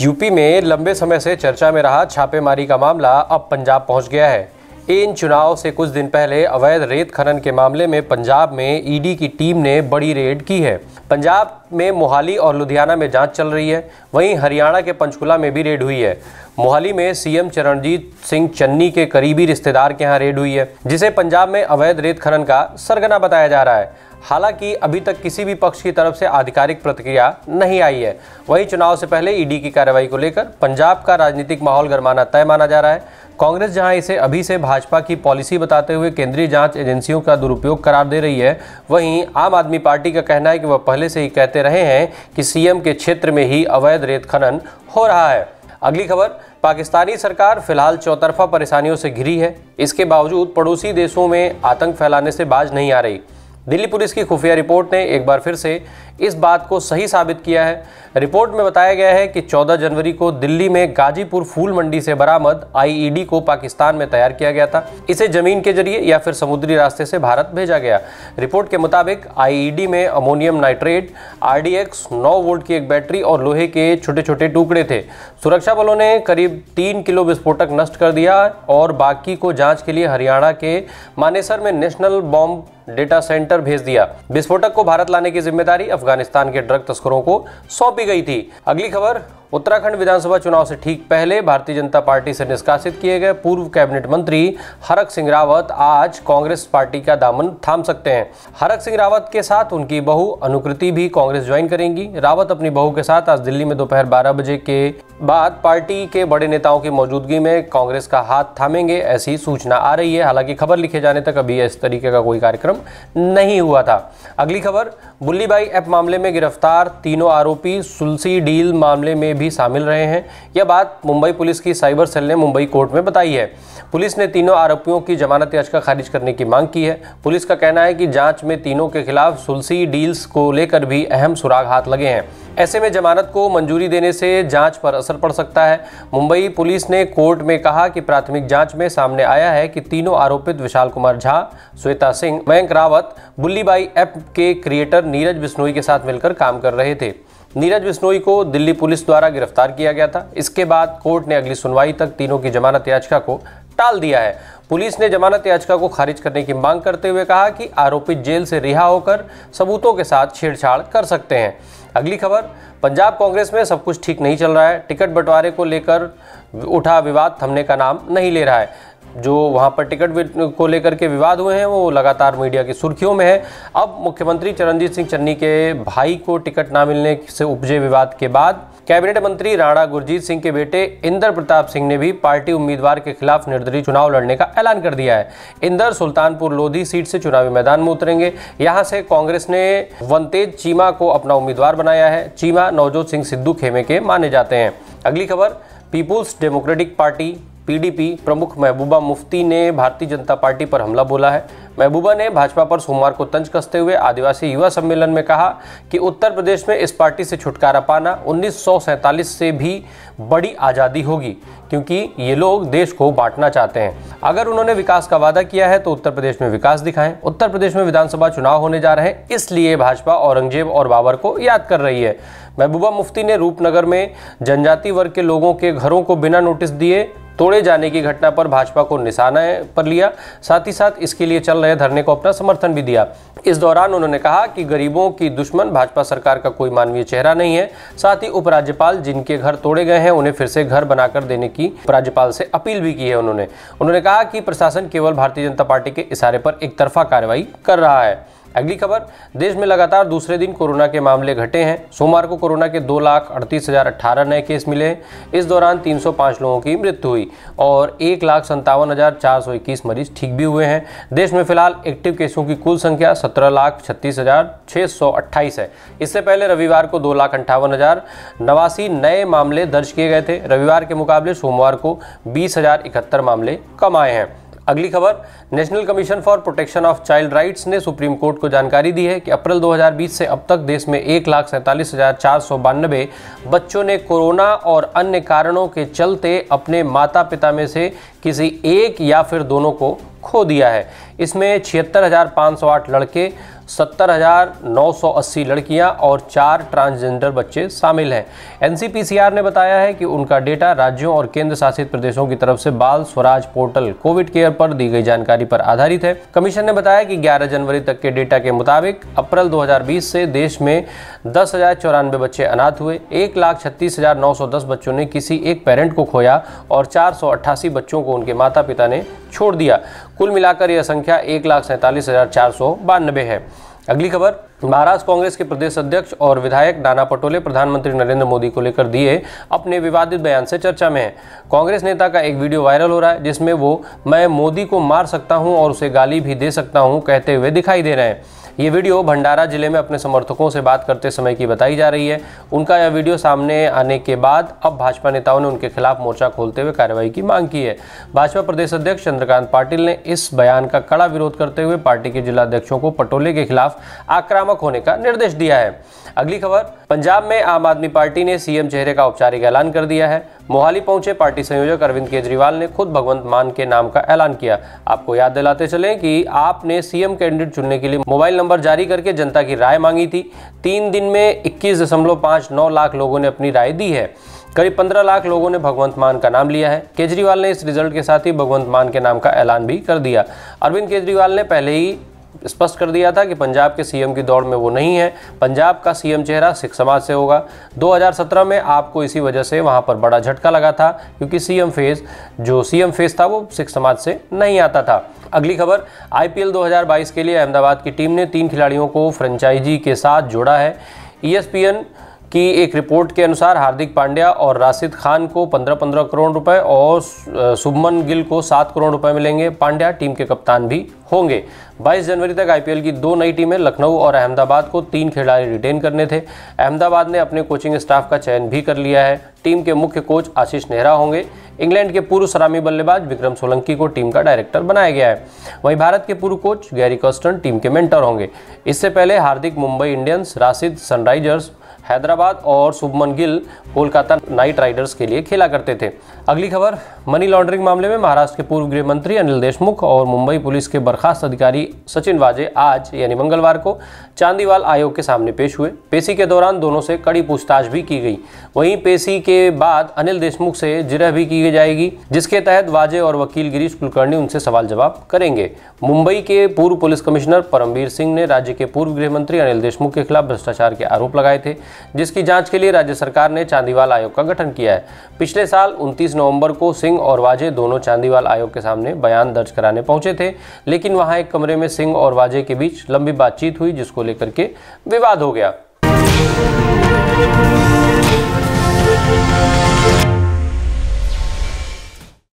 UP में लंबे समय से चर्चा में रहा छापेमारी का मामला अब पंजाब पहुंच गया है। इन चुनाव से कुछ दिन पहले अवैध रेत खनन के मामले में पंजाब में ईडी की टीम ने बड़ी रेड की है। पंजाब में मोहाली और लुधियाना में जांच चल रही है, वहीं हरियाणा के पंचकुला में भी रेड हुई है। मोहाली में सीएम चरणजीत सिंह चन्नी के करीबी रिश्तेदार के यहाँ रेड हुई है, जिसे पंजाब में अवैध रेत खनन का सरगना बताया जा रहा है। हालांकि अभी तक किसी भी पक्ष की तरफ से आधिकारिक प्रतिक्रिया नहीं आई है। वहीं चुनाव से पहले ईडी की कार्रवाई को लेकर पंजाब का राजनीतिक माहौल गरमाना तय माना जा रहा है। कांग्रेस जहां इसे अभी से भाजपा की पॉलिसी बताते हुए केंद्रीय जांच एजेंसियों का दुरुपयोग करार दे रही है, वहीं आम आदमी पार्टी का कहना है कि वह पहले से ही कहते रहे हैं कि सीएम के क्षेत्र में ही अवैध रेत खनन हो रहा है। अगली खबर, पाकिस्तानी सरकार फिलहाल चौतरफा परेशानियों से घिरी है। इसके बावजूद पड़ोसी देशों में आतंक फैलाने से बाज नहीं आ रही। दिल्ली पुलिस की खुफिया रिपोर्ट ने एक बार फिर से इस बात को सही साबित किया है। रिपोर्ट में बताया गया है कि 14 जनवरी को दिल्ली में गाजीपुर फूल मंडी से बरामद आईईडी को पाकिस्तान में तैयार किया गया था। इसे जमीन के जरिए या फिर समुद्री रास्ते से भारत भेजा गया। रिपोर्ट के मुताबिक आईईडी में अमोनियम नाइट्रेट, आरडीएक्स, 9 वोल्ट की एक बैटरी और लोहे के छोटे छोटे टुकड़े थे। सुरक्षा बलों ने करीब 3 किलो विस्फोटक नष्ट कर दिया और बाकी को जांच के लिए हरियाणा के मानेसर में नेशनल बॉम्ब डेटा सेंटर भेज दिया। विस्फोटक को भारत लाने की जिम्मेदारी अफगानिस्तान के ड्रग तस्करों को सौंपी गई थी। अगली खबर, उत्तराखंड विधानसभा चुनाव से ठीक पहले भारतीय जनता पार्टी से निष्कासित किए गए पूर्व कैबिनेट मंत्री हरक सिंह रावत आज कांग्रेस पार्टी का दामन थाम सकते हैं। हरक सिंह रावत के साथ उनकी बहू अनुकृति भी कांग्रेस ज्वाइन करेंगी। रावत अपनी बहू के साथ आज दिल्ली में दोपहर 12 बजे के बाद पार्टी के बड़े नेताओं की मौजूदगी में कांग्रेस का हाथ थामेंगे, ऐसी सूचना आ रही है। हालांकि खबर लिखे जाने तक अभी इस तरीके का कोई कार्यक्रम नहीं हुआ था। अगली खबर, बुल्लीबाई ऐप मामले में गिरफ्तार तीनों आरोपी सुल्सी डील मामले में भी शामिल रहे हैं। यह बात मुंबई पुलिस की साइबर सेल ने मुंबई कोर्ट में बताई है। पुलिस ने तीनों आरोपियों की जमानत याचिका खारिज करने की मांग की है। पुलिस का कहना है कि जांच में तीनों के खिलाफ सुल्सी डील्स को लेकर भी अहम सुराग हाथ लगे हैं। ऐसे में जमानत को मंजूरी देने से जांच पर असर पड़ सकता है। मुंबई पुलिस ने कोर्ट में कहा कि प्राथमिक जांच में सामने आया है कि तीनों आरोपित विशाल कुमार झा, श्वेता सिंह, मयंक रावत बुल्लीबाई ऐप के क्रिएटर नीरज बिश्नोई के साथ मिलकर काम कर रहे थे। नीरज बिश्नोई को दिल्ली पुलिस द्वारा गिरफ्तार किया गया था। इसके बाद कोर्ट ने अगली सुनवाई तक तीनों की जमानत याचिका को टाल दिया है। पुलिस ने जमानत याचिका को खारिज करने की मांग करते हुए कहा कि आरोपित जेल से रिहा होकर सबूतों के साथ छेड़छाड़ कर सकते हैं। अगली खबर, पंजाब कांग्रेस में सब कुछ ठीक नहीं चल रहा है। टिकट बंटवारे को लेकर उठा विवाद थमने का नाम नहीं ले रहा है। जो वहां पर टिकट को लेकर के विवाद हुए हैं वो लगातार मीडिया की सुर्खियों में है। अब मुख्यमंत्री चरणजीत सिंह चन्नी के भाई को टिकट न मिलने से उपजे विवाद के बाद कैबिनेट मंत्री राणा गुरजीत सिंह के बेटे इंदर प्रताप सिंह ने भी पार्टी उम्मीदवार के खिलाफ निर्दलीय चुनाव लड़ने का ऐलान कर दिया है। इंदर सुल्तानपुर लोधी सीट से चुनावी मैदान में उतरेंगे। यहां से कांग्रेस ने वनतेज चीमा को अपना उम्मीदवार बनाया है। चीमा नवजोत सिंह सिद्धू खेमे के माने जाते हैं। अगली खबर, पीपुल्स डेमोक्रेटिक पार्टी पीडीपी प्रमुख महबूबा मुफ्ती ने भारतीय जनता पार्टी पर हमला बोला है। महबूबा ने भाजपा पर सोमवार को तंज कसते हुए आदिवासी युवा सम्मेलन में कहा कि उत्तर प्रदेश में इस पार्टी से छुटकारा पाना 1947 से भी बड़ी आज़ादी होगी, क्योंकि ये लोग देश को बांटना चाहते हैं। अगर उन्होंने विकास का वादा किया है तो उत्तर प्रदेश में विकास दिखाएं। उत्तर प्रदेश में विधानसभा चुनाव होने जा रहे हैं, इसलिए भाजपा औरंगजेब और बाबर को याद कर रही है। महबूबा मुफ्ती ने रूपनगर में जनजाति वर्ग के लोगों के घरों को बिना नोटिस दिए तोड़े जाने की घटना पर भाजपा को निशाना पर लिया। साथ ही साथ इसके लिए चल रहे धरने को अपना समर्थन भी दिया। इस दौरान उन्होंने कहा कि गरीबों की दुश्मन भाजपा सरकार का कोई मानवीय चेहरा नहीं है। साथ ही उपराज्यपाल जिनके घर तोड़े गए हैं उन्हें फिर से घर बनाकर देने की उपराज्यपाल से अपील भी की है। उन्होंने कहा कि प्रशासन केवल भारतीय जनता पार्टी के इशारे पर एक तरफा कार्रवाई कर रहा है। अगली खबर, देश में लगातार दूसरे दिन कोरोना के मामले घटे हैं। सोमवार को कोरोना के 2,38,018 नए केस मिले। इस दौरान 305 लोगों की मृत्यु हुई और 1,57,421 मरीज ठीक भी हुए हैं। देश में फिलहाल एक्टिव केसों की कुल संख्या 17,36,628 है। इससे पहले रविवार को 2,58,089 नए मामले दर्ज किए गए थे। रविवार के मुकाबले सोमवार को 20,071 मामले कम आए हैं। अगली खबर, national commission for protection of child rights ने सुप्रीम कोर्ट को जानकारी दी है कि अप्रैल 2020 से अब तक देश में 1,47,492 बच्चों ने कोरोना और अन्य कारणों के चलते अपने माता पिता में से किसी एक या फिर दोनों को खो दिया है। इसमें 76,508 लड़के, 70,980 लड़कियां और 4 ट्रांसजेंडर बच्चे शामिल हैं। एनसीपीसीआर ने बताया है कि उनका डेटा राज्यों और केंद्र शासित प्रदेशों की तरफ से बाल स्वराज पोर्टल कोविड केयर पर दी गई जानकारी पर आधारित है। कमीशन ने बताया कि 11 जनवरी तक के डेटा के मुताबिक अप्रैल 2020 से देश में 10,094 बच्चे अनाथ हुए, 1,36,910 बच्चों ने किसी एक पेरेंट को खोया और 488 बच्चों को उनके माता पिता ने छोड़ दिया। कुल मिलाकर यह संख्या 1,47,492 है। अगली खबर, महाराष्ट्र कांग्रेस के प्रदेश अध्यक्ष और विधायक नाना पटोले प्रधानमंत्री नरेंद्र मोदी को लेकर दिए अपने विवादित बयान से चर्चा में है। कांग्रेस नेता का एक वीडियो वायरल हो रहा है जिसमें वो मैं मोदी को मार सकता हूं और उसे गाली भी दे सकता हूं कहते हुए दिखाई दे रहे हैं। ये वीडियो भंडारा जिले में अपने समर्थकों से बात करते समय की बताई जा रही है। उनका यह वीडियो सामने आने के बाद अब भाजपा नेताओं ने उनके खिलाफ मोर्चा खोलते हुए कार्रवाई की मांग की है। भाजपा प्रदेश अध्यक्ष चंद्रकांत पाटिल ने इस बयान का कड़ा विरोध करते हुए पार्टी के जिला अध्यक्षों को पटोले के खिलाफ आक्रामक होने का निर्देश दिया है। अगली खबर, पंजाब में आम आदमी पार्टी ने सीएम चेहरे का औपचारिक ऐलान कर दिया है। मोहाली पहुंचे पार्टी संयोजक अरविंद केजरीवाल ने खुद भगवंत मान के नाम का ऐलान किया। आपको याद दिलाते चलें कि आपने सीएम कैंडिडेट चुनने के लिए मोबाइल नंबर जारी करके जनता की राय मांगी थी। 3 दिन में 21.59 लाख लोगों ने अपनी राय दी है। करीब 15 लाख लोगों ने भगवंत मान का नाम लिया है। केजरीवाल ने इस रिजल्ट के साथ ही भगवंत मान के नाम का ऐलान भी कर दिया। अरविंद केजरीवाल ने पहले ही स्पष्ट कर दिया था कि पंजाब के सीएम की दौड़ में वो नहीं है। पंजाब का सीएम चेहरा सिख समाज से होगा। 2017 में आपको इसी वजह से वहां पर बड़ा झटका लगा था क्योंकि सीएम फेस था वो सिख समाज से नहीं आता था। अगली खबर, आईपीएल 2022 के लिए अहमदाबाद की टीम ने 3 खिलाड़ियों को फ्रेंचाइजी के साथ जोड़ा है। ESPN की एक रिपोर्ट के अनुसार हार्दिक पांड्या और राशिद खान को 15-15 करोड़ रुपए और शुभमन गिल को 7 करोड़ रुपए मिलेंगे। पांड्या टीम के कप्तान भी होंगे। 22 जनवरी तक आईपीएल की 2 नई टीमें लखनऊ और अहमदाबाद को 3 खिलाड़ी रिटेन करने थे। अहमदाबाद ने अपने कोचिंग स्टाफ का चयन भी कर लिया है। टीम के मुख्य कोच आशीष नेहरा होंगे। इंग्लैंड के पूर्व सलामी बल्लेबाज विक्रम सोलंकी को टीम का डायरेक्टर बनाया गया है। वहीं भारत के पूर्व कोच गैरी कर्स्टन टीम के मेंटर होंगे। इससे पहले हार्दिक मुंबई इंडियंस, राशिद सनराइजर्स हैदराबाद और शुभमन गिल कोलकाता नाइट राइडर्स के लिए खेला करते थे। अगली खबर, मनी लॉन्ड्रिंग मामले में महाराष्ट्र के पूर्व गृह मंत्री अनिल देशमुख और मुंबई पुलिस के बर्खास्त अधिकारी सचिन वाजे आज यानी मंगलवार को चांदीवाल आयोग के सामने पेश हुए। पेशी के दौरान दोनों से कड़ी पूछताछ भी की गई। वहीं पेशी के बाद अनिल देशमुख से जिरह भी की जाएगी, जिसके तहत वाजे और वकील गिरीश कुलकर्णी उनसे सवाल जवाब करेंगे। मुंबई के पूर्व पुलिस कमिश्नर परमबीर सिंह ने राज्य के पूर्व गृह मंत्री अनिल देशमुख के खिलाफ भ्रष्टाचार के आरोप लगाए थे, जिसकी जांच के लिए राज्य सरकार ने चांदीवाल आयोग का गठन किया है। पिछले साल 29 नवंबर को सिंह और वाजे दोनों चांदीवाल आयोग के सामने बयान दर्ज कराने पहुंचे थे, लेकिन वहां एक कमरे में सिंह और वाजे के बीच लंबी बातचीत हुई जिसको लेकर के विवाद हो गया।